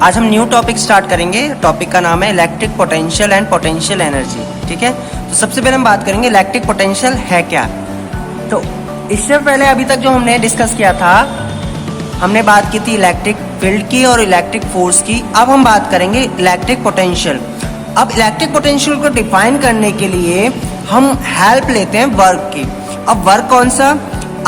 आज हम new topic start करेंगे। टॉपिक का नाम है electric potential and potential energy. ठीक है, तो सबसे पहले हम बात करेंगे इलेक्ट्रिक पोटेंशियल है क्या। तो इससे पहले अभी तक जो हमने डिस्कस किया था, हमने बात की थी इलेक्ट्रिक फील्ड की और इलेक्ट्रिक फोर्स की। अब हम बात करेंगे इलेक्ट्रिक पोटेंशियल। अब इलेक्ट्रिक पोटेंशियल को डिफाइन करने के लिए हम हेल्प लेते हैं वर्क की। अब वर्क कौन सा?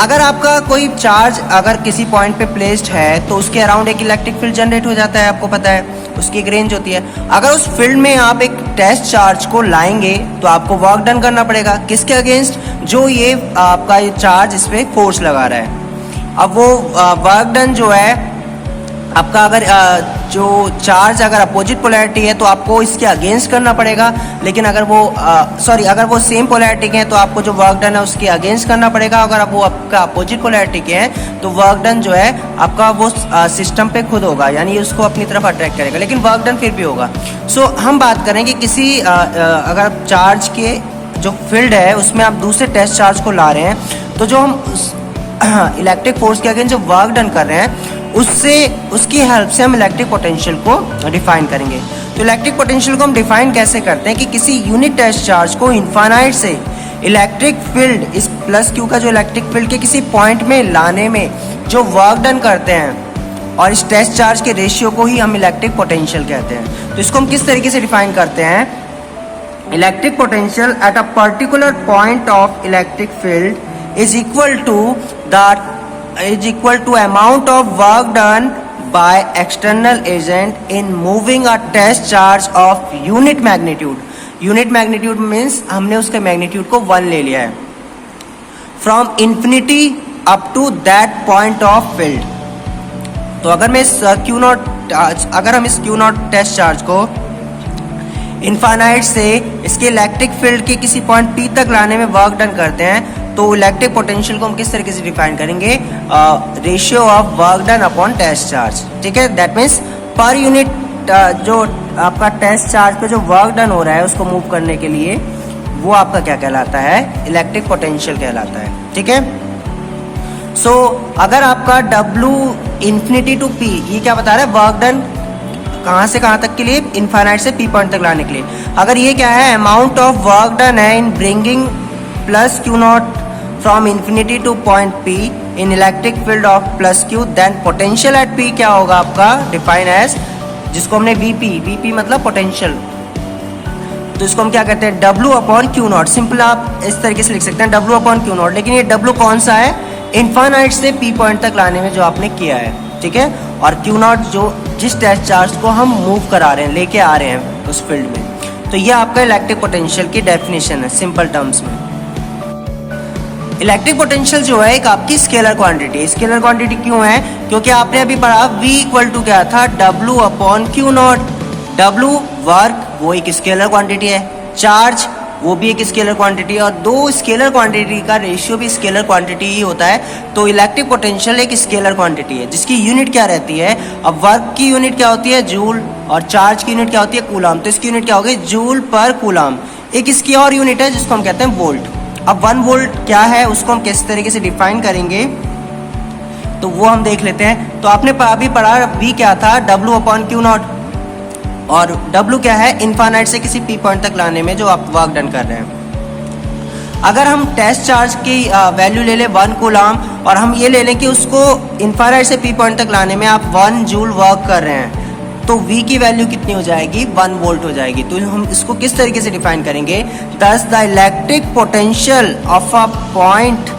अगर आपका कोई चार्ज अगर किसी पॉइंट पे प्लेस्ड है तो उसके अराउंड एक इलेक्ट्रिक फील्ड जनरेट हो जाता है, आपको पता है, उसकी एक रेंज होती है। अगर उस फील्ड में आप एक टेस्ट चार्ज को लाएंगे तो आपको वर्क डन करना पड़ेगा। किसके अगेंस्ट? जो ये आपका ये चार्ज इस पर फोर्स लगा रहा है। अब वो वर्क डन जो है आपका, अगर जो चार्ज अगर अपोजिट पोलैरिटी है तो आपको इसके अगेंस्ट करना पड़ेगा, लेकिन अगर वो अगर वो सेम पोलैरिटी के हैं तो आपको जो वर्क डन है उसके अगेंस्ट करना पड़ेगा। अगर वो आपका अपोजिट पोलैरिटी के हैं तो वर्क डन जो है आपका वो सिस्टम पे खुद होगा, यानी उसको अपनी तरफ अट्रैक्ट करेगा, लेकिन वर्क डन फिर भी होगा। सो हम बात करें कि किसी अगर चार्ज के जो फील्ड है उसमें आप दूसरे टेस्ट चार्ज को ला रहे हैं, तो जो हम इलेक्ट्रिक फोर्स के अगेंस्ट जो वर्क डन कर रहे हैं उससे उसकी हेल्प से हम इलेक्ट्रिक पोटेंशियल को डिफाइन करेंगे। तो इलेक्ट्रिक पोटेंशियल को हम डिफाइन कैसे करते हैं कि किसी यूनिट टेस्ट चार्ज को इनफाइनाइट से इलेक्ट्रिक फील्ड, इस प्लस क्यू का जो इलेक्ट्रिक फील्ड के किसी पॉइंट में लाने में जो वर्क डन करते हैं, और इस टेस्ट चार्ज के रेशियो को ही हम इलेक्ट्रिक पोटेंशियल कहते हैं। तो इसको हम किस तरीके से डिफाइन करते हैं? Electric potential at a particular point of electric field is equal to amount of work done by external agent in moving a test charge of unit magnitude. Unit magnitude means हमने उसके magnitude को 1 ले लिया है, from infinity up to that point of field. तो अगर मैं इस अगर हम इस Q0 टेस्ट चार्ज को इनफाइनाइट से इसके इलेक्ट्रिक फील्ड के किसी पॉइंट P तक लाने में वर्क डन करते हैं, तो इलेक्ट्रिक पोटेंशियल को हम किस तरीके से डिफाइन करेंगे? Ratio of work done upon test charge. ठीक है, दैट मीन्स पर यूनिट जो आपका टेस्ट चार्ज पे जो वर्क डन हो रहा है उसको मूव करने के लिए, वो आपका क्या कहलाता है? इलेक्ट्रिक पोटेंशियल कहलाता है। ठीक है, सो अगर आपका W इंफिनिटी टू P, ये क्या बता रहा है? वर्क डन कहाँ से कहाँ तक के लिए? इनफाइनाइट से P पॉइंट तक लाने के लिए। अगर ये क्या है? अमाउंट ऑफ वर्क डन है in bringing plus Q0 from infinity to point P in electric field of plus Q, then potential at P क्या होगा आपका? डिफाइन एज, जिसको हमने VP मतलब पोटेंशियल, तो इसको हम क्या कहते हैं? W upon Q0। सिंपल आप इस तरीके से लिख सकते हैं, W अपॉन Q0। लेकिन ये W कौन सा है? इनफाइनाइट से P पॉइंट तक लाने में जो आपने किया है। ठीक है, और Q0 जो जिस टेस्ट चार्ज को हम मूव करा रहे हैं, लेके आ रहे हैं उस फील्ड में। तो ये आपका इलेक्ट्रिक पोटेंशियल की डेफिनेशन है सिंपल टर्म्स में। इलेक्ट्रिक पोटेंशियल जो है एक आपकी स्केलर क्वांटिटी है। स्केलर क्वांटिटी क्यों है? क्योंकि आपने अभी पढ़ा V इक्वल टू क्या था? W upon Q0। W work वो एक स्केलर क्वांटिटी है, चार्ज वो भी एक स्केलर क्वांटिटी है, और दो स्केलर क्वांटिटी का रेशियो भी स्केलर क्वांटिटी ही होता है। तो इलेक्ट्रिक पोटेंशियल एक स्केलर क्वांटिटी है जिसकी यूनिट क्या रहती है? अब वर्क की यूनिट क्या होती है? जूल, और चार्ज की यूनिट क्या होती है? कूलाम। तो इसकी यूनिट क्या होगी? जूल पर कूलाम। एक इसकी और यूनिट है जिसको हम कहते हैं वोल्ट। अब 1 वोल्ट क्या है, उसको हम किस तरीके से डिफाइन करेंगे तो वो हम देख लेते हैं। तो आपने अभी पढ़ा V क्या था? W अपॉन Q0, और W क्या है? इनफाइनाइट से किसी P पॉइंट तक लाने में जो आप वर्क डन कर रहे हैं। अगर हम टेस्ट चार्ज की वैल्यू ले लें 1 कूलाम, और हम ये ले लें कि उसको इनफाइनाइट से P पॉइंट तक लाने में आप 1 जूल वर्क कर रहे हैं, तो V की वैल्यू कितनी हो जाएगी? 1 वोल्ट हो जाएगी। तो हम इसको किस तरीके से डिफाइन करेंगे? Thus the electric potential of a point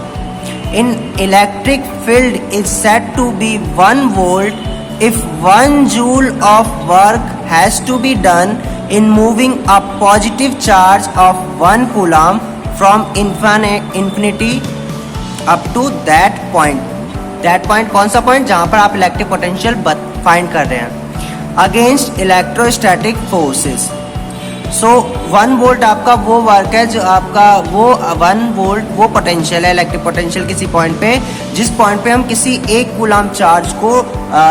in electric field is said to be 1 volt if 1 joule of work has to be done in moving a positive charge of 1 coulomb from infinity up to that point. That point कौन सा point? जहाँ पर आप electric potential find कर रहे हैं against electrostatic forces. सो 1 volt आपका वो वर्क है जो आपका वो 1 वोल्ट वो पोटेंशियल है, इलेक्ट्रिक पोटेंशियल किसी पॉइंट पे, जिस पॉइंट पे हम किसी 1 कूलाम चार्ज को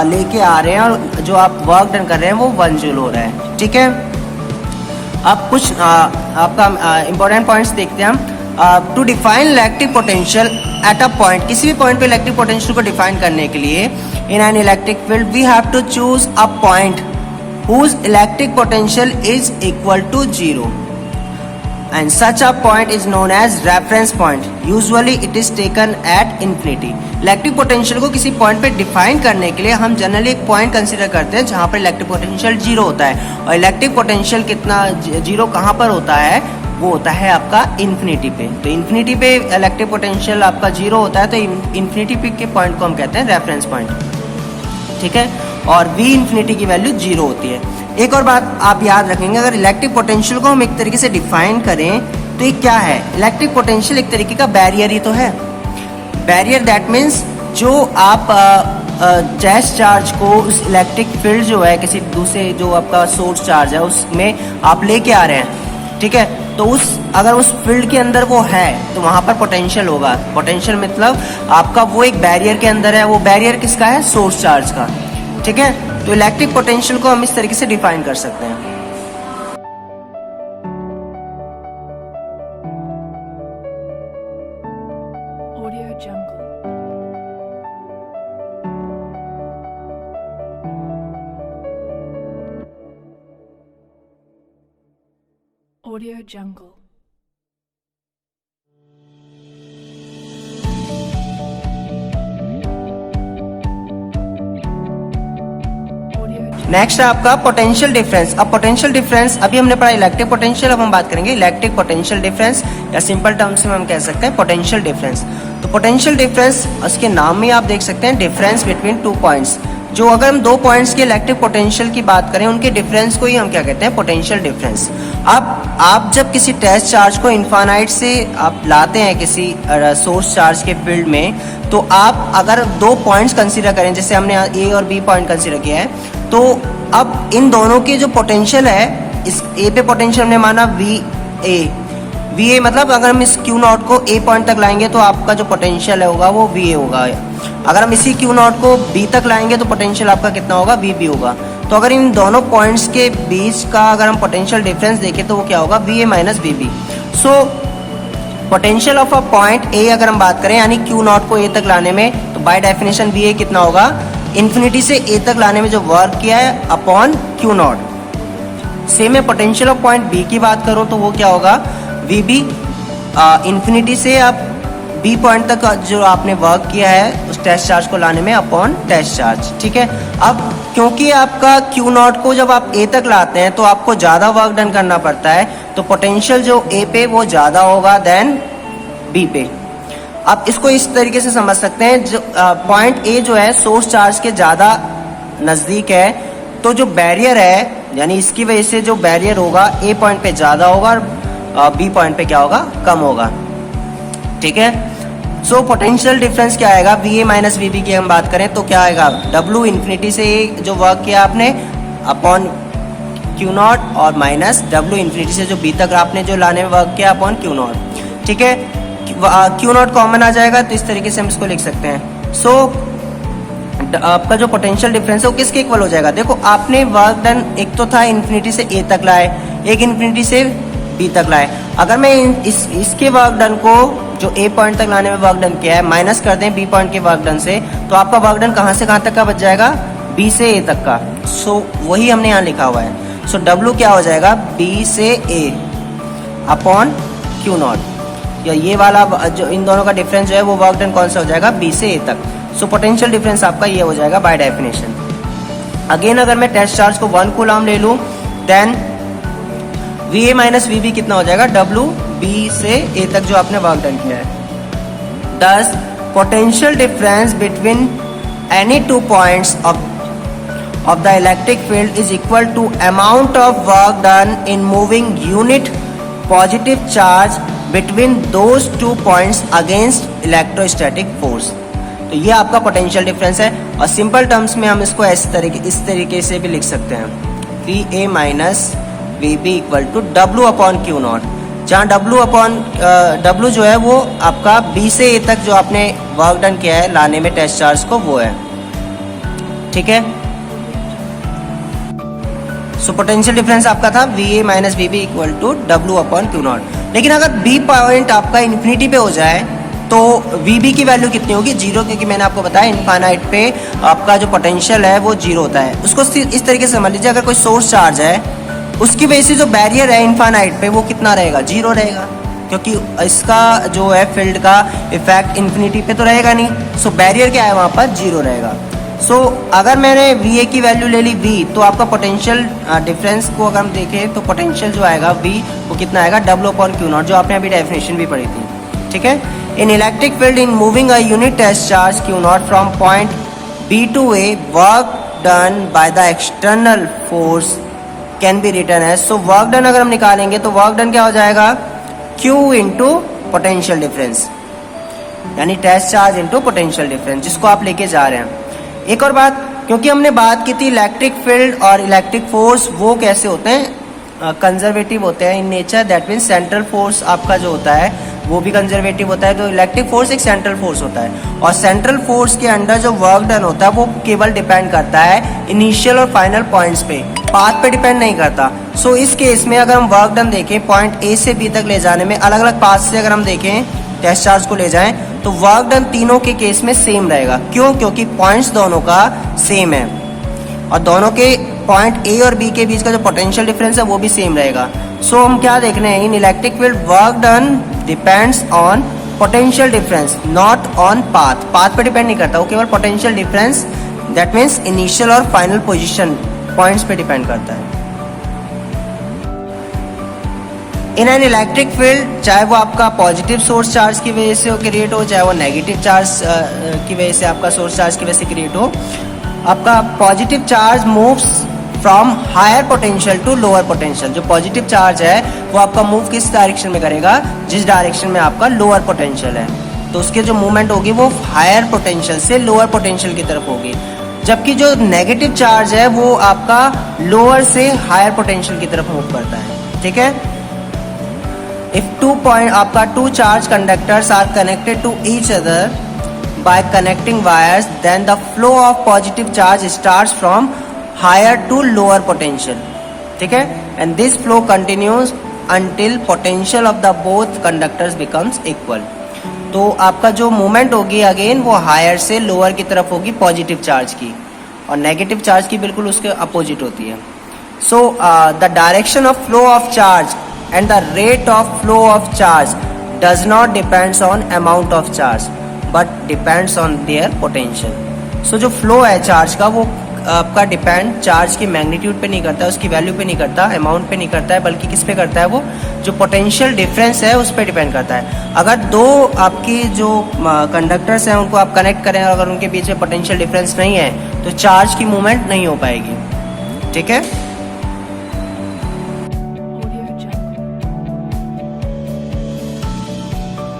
लेके आ रहे हैं, और जो आप वर्क डन कर रहे हैं वो 1 जूल हो रहा है। ठीक है, अब कुछ आपका इंपॉर्टेंट पॉइंट्स देखते हैं हम। To define electric potential at a point, किसी भी पॉइंट पे इलेक्ट्रिक पोटेंशियल को डिफाइन करने के लिए in an electric field we have to choose a point whose electric potential is equal to 0 and such a point is known as reference point. Usually it is taken at infinity. Electric potential को किसी point पे define करने के लिए हम generally एक point consider करते हैं जहां पर इलेक्ट्रिक पोटेंशियल 0 होता है, और इलेक्ट्रिक पोटेंशियल कितना 0 कहां पर होता है, वो होता है आपका इन्फिनिटी पे। तो इन्फिनिटी पे इलेक्ट्रिक पोटेंशियल आपका 0 होता है, तो इन्फिनिटी पे के पॉइंट को हम कहते हैं रेफरेंस पॉइंट, ठीक है। और v इन्फिनिटी की वैल्यू 0 होती है। एक और बात आप याद रखेंगे, अगर इलेक्ट्रिक पोटेंशियल को हम एक तरीके से डिफाइन करें तो ये क्या है, इलेक्ट्रिक पोटेंशियल एक तरीके का बैरियर ही तो है। बैरियर दैट मीन्स जो आप टैस्ट चार्ज को उस इलेक्ट्रिक फील्ड जो है किसी दूसरे जो आपका सोर्स चार्ज है उसमें आप लेके आ रहे हैं, ठीक है। तो अगर उस फील्ड के अंदर वो है तो वहां पर पोटेंशियल होगा। पोटेंशियल मतलब आपका वो एक बैरियर के अंदर है, वो बैरियर किसका है, सोर्स चार्ज का, ठीक है। तो इलेक्ट्रिक पोटेंशियल को हम इस तरीके से डिफाइन कर सकते हैं। Audio Jungle. नेक्स्ट है आपका पोटेंशियल डिफरेंस। अब पोटेंशियल डिफरेंस अभी हमने पढ़ा इलेक्ट्रिक पोटेंशियल, अब हम बात करेंगे इलेक्ट्रिक पोटेंशियल डिफरेंस, या सिंपल टर्म्स में हम कह सकते हैं पोटेंशियल डिफरेंस। तो पोटेंशियल डिफरेंस उसके नाम में आप देख सकते हैं डिफरेंस बिटवीन टू पॉइंट्स। जो अगर हम दो पॉइंट्स के इलेक्ट्रिक पोटेंशियल की बात करें उनके डिफरेंस को ही हम क्या कहते हैं, पोटेंशियल डिफरेंस। अब आप जब किसी टेस्ट चार्ज को इन्फानाइट से आप लाते हैं किसी सोर्स चार्ज के फील्ड में, तो आप अगर दो पॉइंट्स कंसीडर करें, जैसे हमने ए और बी पॉइंट कंसीडर किया है, तो अब इन दोनों के जो पोटेंशियल है, इस ए पे पोटेंशियल हमने माना वी ए मतलब अगर हम इस क्यू नॉट को ए पॉइंट तक लाएंगे तो आपका जो पोटेंशियल होगा वो वी ए होगा। अगर हम इसी क्यू नॉट को बी तक लाएंगे तो पोटेंशियल आपका कितना होगा, वी बी होगा। तो अगर इन दोनों पॉइंट्स के बीच का अगर हम पोटेंशियल डिफरेंस देखें तो वो क्या होगा, V A minus V B. So potential of a point A अगर हम बात करें यानी क्यू नॉट को ए तक लाने में, तो बाय डेफिनेशन वी ए कितना होगा, इन्फिनिटी से ए तक लाने में जो वर्क किया है अपॉन क्यू नॉट। सेम है पोटेंशियल ऑफ पॉइंट बी की बात करो तो वो क्या होगा, वी बी इन्फिनिटी से आप बी पॉइंट तक जो आपने वर्क किया है उस टेस्ट चार्ज को लाने में अपॉन टेस्ट चार्ज, ठीक है। अब क्योंकि आपका क्यू नॉट को जब आप ए तक लाते हैं तो आपको ज़्यादा वर्क डन करना पड़ता है, तो पोटेंशियल जो ए पे वो ज़्यादा होगा देन बी पे। आप इसको इस तरीके से समझ सकते हैं, जो पॉइंट ए जो है सोर्स चार्ज के ज़्यादा नज़दीक है, तो जो बैरियर है यानी इसकी वजह से जो बैरियर होगा ए पॉइंट पे ज़्यादा होगा और बी पॉइंट पे क्या होगा, कम होगा, ठीक है। सो पोटेंशियल डिफरेंस क्या आएगा, V A minus V B की हम बात करें तो क्या आएगा, डब्ल्यू इन्फिनिटी से जो वर्क किया आपने अपॉन क्यू नॉट और माइनस डब्ल्यू इन्फिनिटी से जो बी तक आपने जो लाने में वर्क किया अपॉन क्यू नॉट, ठीक है। क्यू नॉट कॉमन आ जाएगा तो इस तरीके से हम इसको लिख सकते हैं। सो आपका जो पोटेंशियल डिफरेंस है वो किसके इक्वल हो जाएगा, देखो आपने वर्क डन एक तो था इन्फिनिटी से ए तक लाए, एक इन्फिनिटी से बी तक लाए। अगर मैं इसके वर्क डन को जो ए पॉइंट तक लाने में वर्क डन किया है माइनस कर दें बी पॉइंट के वर्क डन से, तो आपका वर्क डन कहाँ से कहाँ तक का बच जाएगा, बी से ए तक का। सो वही हमने यहाँ लिखा हुआ है। सो डब्ल्यू क्या हो जाएगा, बी से ए अपॉन क्यू नॉट, या ये वाला जो इन दोनों का डिफरेंस जो है वो वर्क डन कौन सा हो जाएगा, बी से ए तक। सो पोटेंशियल डिफरेंस आपका ये हो जाएगा बाय डेफिनेशन। अगेन अगर मैं टेस्ट चार्ज को 1 कूलम ले लूँ then V A minus V B कितना हो जाएगा, डब्ल्यू बी से ए तक जो आपने वर्क डन किया है। दस potential difference between any two points of the electric field is equal to amount of work done in moving unit positive charge between those two points against electrostatic force। तो ये आपका potential difference है, और simple terms में हम इसको इस तरीके से भी लिख सकते हैं, V A minus V B equal to W upon Q naught, जहाँ डब्ल्यू जो है वो आपका बी से ए तक जो आपने वर्क डन किया है लाने में टेस्ट चार्ज को वो है, ठीक है। सो पोटेंशियल डिफरेंस आपका था V A minus V B equal to W upon Q naught. लेकिन अगर बी पॉइंट आपका इन्फिनिटी पे हो जाए तो VB की वैल्यू कितनी होगी, 0, क्योंकि मैंने आपको बताया इनफाइनाइट पे आपका जो पोटेंशियल है वो 0 होता है। उसको इस तरीके से समझ लीजिए, अगर कोई सोर्स चार्ज है उसकी वजह से जो बैरियर है इनफाइनाइट पे वो कितना रहेगा, 0 रहेगा, क्योंकि इसका जो है फील्ड का इफेक्ट इन्फिनिटी पे तो रहेगा नहीं। सो बैरियर क्या है वहाँ पर, 0 रहेगा। सो अगर मैंने VA की वैल्यू ले ली V, तो आपका पोटेंशियल डिफरेंस को अगर हम देखें तो पोटेंशियल जो आएगा V वो कितना आएगा, W/Q0, जो आपने अभी डेफिनेशन भी पढ़ी थी, ठीक है। In electric field in moving a unit test charge Q0 from point B to A, work done by the external force can be written as. So work done अगर हम निकालेंगे तो वर्क डन क्या हो जाएगा, Q इंटू पोटेंशियल डिफरेंस, यानी test charge into potential difference, जिसको आप लेके जा रहे हैं। एक और बात, क्योंकि हमने बात की थी इलेक्ट्रिक फील्ड और इलेक्ट्रिक फोर्स वो कैसे होते हैं, कंजर्वेटिव होते हैं in nature, that means central force आपका जो होता है वो भी कंजर्वेटिव होता है। तो इलेक्ट्रिक फोर्स एक सेंट्रल फोर्स होता है, और सेंट्रल फोर्स के अंडर जो वर्क डन होता है वो केवल डिपेंड करता है इनिशियल और फाइनल पॉइंट्स पे, पाथ पे डिपेंड नहीं करता। सो इस केस में अगर हम वर्क डन देखें पॉइंट A से B तक ले जाने में, अलग अलग पाथ से अगर हम देखें टेस्ट चार्ज को ले जाएं, तो वर्क डन तीनों के केस में सेम रहेगा। क्यों, क्योंकि पॉइंट्स दोनों का सेम है, और दोनों के पॉइंट A और B के बीच का जो पोटेंशियल डिफरेंस है वो भी सेम रहेगा। सो हम क्या देख रहे हैं, इन electric field work done depends on potential difference, not on path. Path पे डिपेंड नहीं करता, वो केवल potential difference, that means initial और फाइनल पोजिशन पॉइंट्स पे डिपेंड करता है। इन एन इलेक्ट्रिक फील्ड, चाहे वो आपका पॉजिटिव सोर्स चार्ज की वजह से क्रिएट हो, चाहे वो नेगेटिव चार्ज की वजह से आपका सोर्स चार्ज की वजह से क्रिएट हो, आपका positive charge moves from higher potential to lower potential. जो पॉजिटिव चार्ज है वो आपका मूव किस डायरेक्शन में करेगा, जिस डायरेक्शन में आपका लोअर पोटेंशियल है, तो उसके जो मूवमेंट होगी वो हायर पोटेंशियल से लोअर पोटेंशियल की तरफ होगी। जबकि जो नेगेटिव चार्ज है वो आपका लोअर से हायर पोटेंशियल की तरफ मूव करता है, ठीक है। इफ आपका two charge conductors are connected to each other by connecting wires, then the flow of positive charge starts from higher to lower potential, ठीक है, and this flow continues until potential of the both conductors becomes equal। तो आपका जो movement होगी again वो higher से lower की तरफ होगी पॉजिटिव चार्ज की, और नेगेटिव चार्ज की बिल्कुल उसके अपोजिट होती है। So the direction of flow of charge and the rate of flow of charge does not depends on amount of charge but depends on their potential. So जो flow है charge का वो आपका डिपेंड चार्ज की magnitude पे नहीं करता है, उसकी वैल्यू पे नहीं करता, अमाउंट पे नहीं करता है, बल्कि किस पे करता है, वो जो पोटेंशियल डिफरेंस है उस पर डिपेंड करता है। अगर दो आपकी जो कंडक्टर्स हैं उनको आप कनेक्ट करें और अगर उनके बीच में पोटेंशियल डिफरेंस नहीं है तो चार्ज की मूवमेंट नहीं हो पाएगी, ठीक है।